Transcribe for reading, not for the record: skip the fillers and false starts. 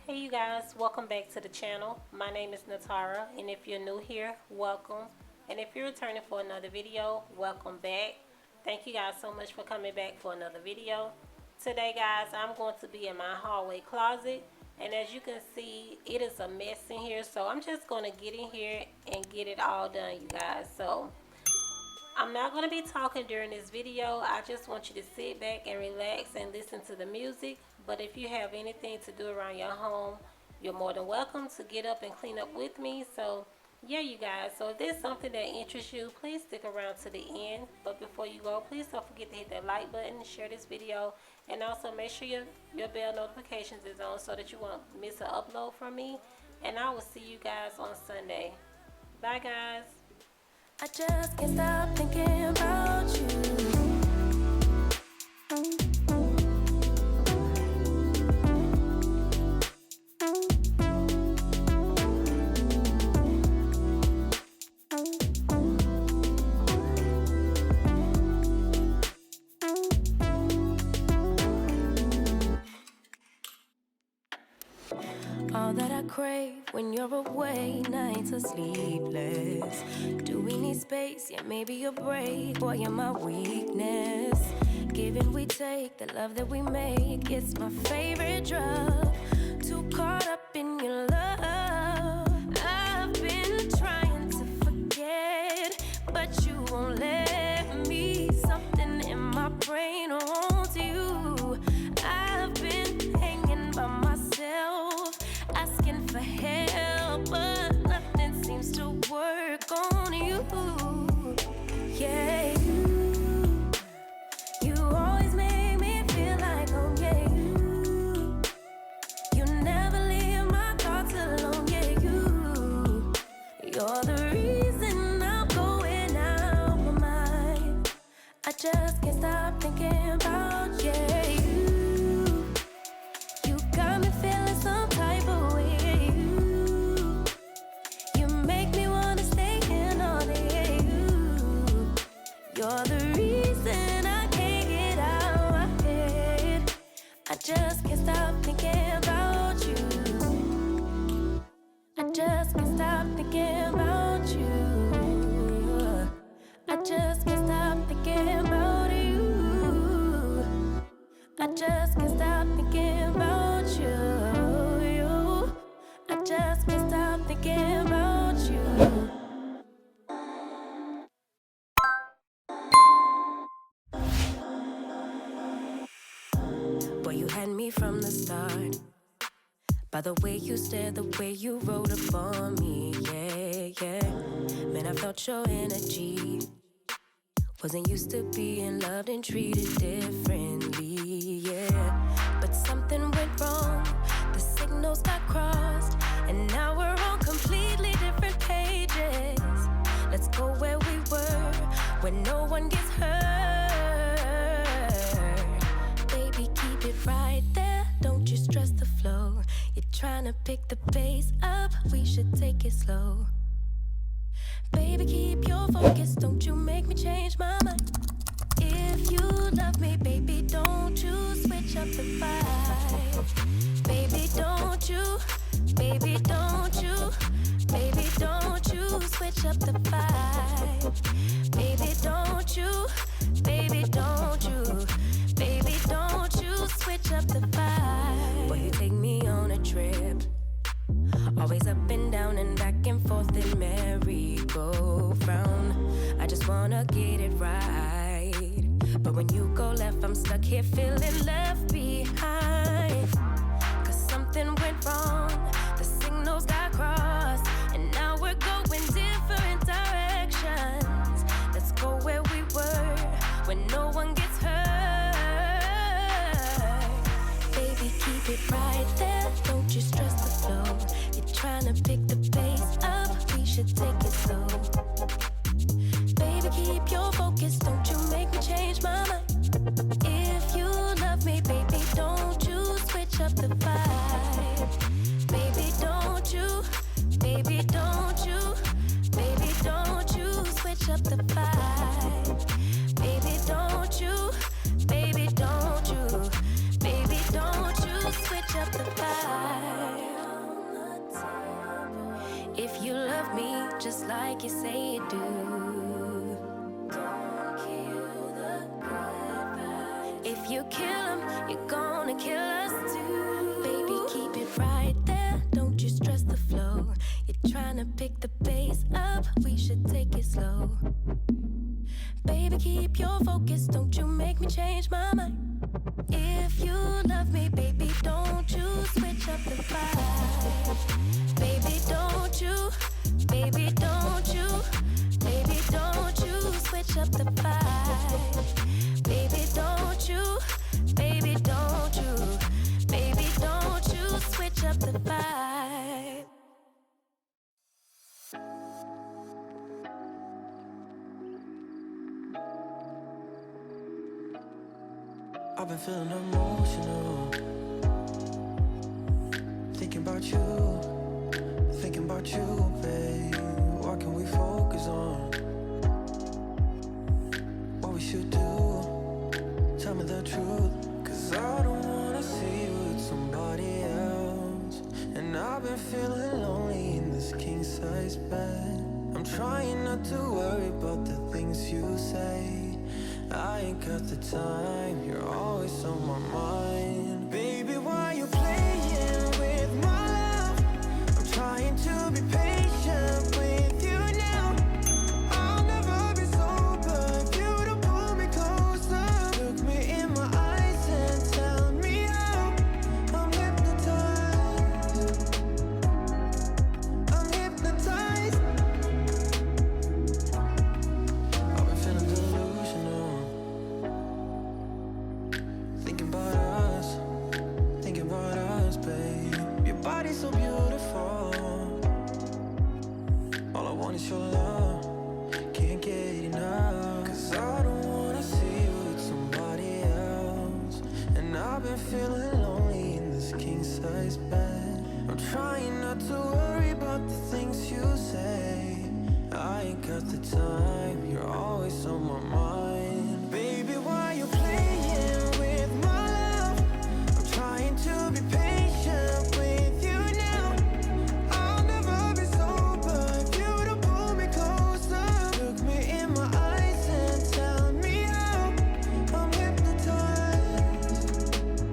Hey you guys, welcome back to the channel. My name is Natara, and if you're new here, welcome. And if you're returning for another video, welcome back. Thank you guys so much for coming back for another video. Today guys, I'm going to be in my hallway closet, and as you can see, it is a mess in here, so I'm just going to get in here and get it all done, you guys. So I'm not going to be talking during this video. I just want you to sit back and relax and listen to the music. But if you have anything to do around your home, you're more than welcome to get up and clean up with me. So yeah, you guys, so if there's something that interests you, please stick around to the end. But before you go, please don't forget to hit that like button, share this video, and also make sure your bell notifications is on so that you won't miss an upload from me. And I will see you guys on Sunday. Bye guys. I just can't stop thinking about you. All that I crave when you're away, nights are sleepless. Do we need space? Yeah, maybe a break. Boy, you're my weakness. Give and we take, the love that we make, it's my favorite drug. Too caught up in your love. I've been trying to forget, but you won't let me. Something in my brain wants you. I've been hanging by myself, asking for help, but nothing seems to work on you. Yeah, you always make me feel like home. Yeah, you never leave my thoughts alone. Yeah, you're the reason I'm going out my mind. I just can't stop thinking about you. You got me feeling some type of way. You make me wanna stay in all day. You're the reason I can't get out my head. I just can't stop thinking about you. I just can't stop thinking about you. I just can't stop thinking about you. I just can't stop thinking about you. I just can't stop thinking about you. Boy, you had me from the start. By the way you stared, the way you wrote upon me, yeah, yeah. Man, I felt your energy. Wasn't used to being loved and treated differently, yeah. But something went wrong, the signals got crossed, and now we're on completely different pages. Let's go where we were, where no one gets hurt. Baby, keep it right there, don't you stress the flow. You're trying to pick the pace up, we should take it slow. Baby, keep your focus, don't you make me change my mind. If you love me, baby, don't you switch up the vibe. Baby, don't you, baby, don't you, baby, don't you switch up the vibe. Baby, don't you, baby, don't you, baby, don't you switch up the vibe. Boy, you take me on a trip, always up and down and back and forth in merry-go-round. I just wanna get it right, but when you go left, I'm stuck here feeling left behind. Cause something went wrong, the signals got crossed, and now we're going different directions. Let's go where we were, when no one gets hurt. Baby, keep it right there, don't you stress the flow. You're trying to pick the pace up, we should take it slow. Baby, keep your focus, don't you make me change my mind. If you love me, baby, don't you switch up the vibe. Baby, don't you, baby, don't you, baby, don't you switch up the vibe. Baby, don't you, baby, don't you, baby, don't you switch up the vibe. If you love me just like you say you do, don't kill the good vibes. If you kill him, you're gonna kill us too. Baby, keep it right there, don't you stress the flow. You're trying to pick the pace up, we should take it slow. Baby, keep your focus, don't you make me change my mind. If you love me, baby, don't you switch up the vibe. Baby, don't you, baby, don't you, baby, don't you switch up the vibe. Baby, don't you, baby, don't you, baby, don't you switch up the vibe. I've been feeling emotional, thinking about you, babe. What can we focus on? What we should do? Tell me the truth, 'cause I don't wanna see you with somebody else. And I've been feeling lonely in this king-size bed. I'm trying not to worry about the things you say. I ain't got the time, you're always on my mind. Baby, why you playing with my love? I'm trying to be patient with you now. I'll never be sober if you don't pull me closer. Look me in my eyes and tell me how. I'm hypnotized, I'm hypnotized. I've been feeling delusional, thinking about us, babe. Your body's so beautiful, all I want is your love, can't get enough. 'Cause I don't wanna see you with somebody else. And I've been feeling lonely in this king-size bed. I'm trying not to worry about the things you say. I ain't got the time, you're always on my mind. Baby, why you playing with my love? I'm trying to be patient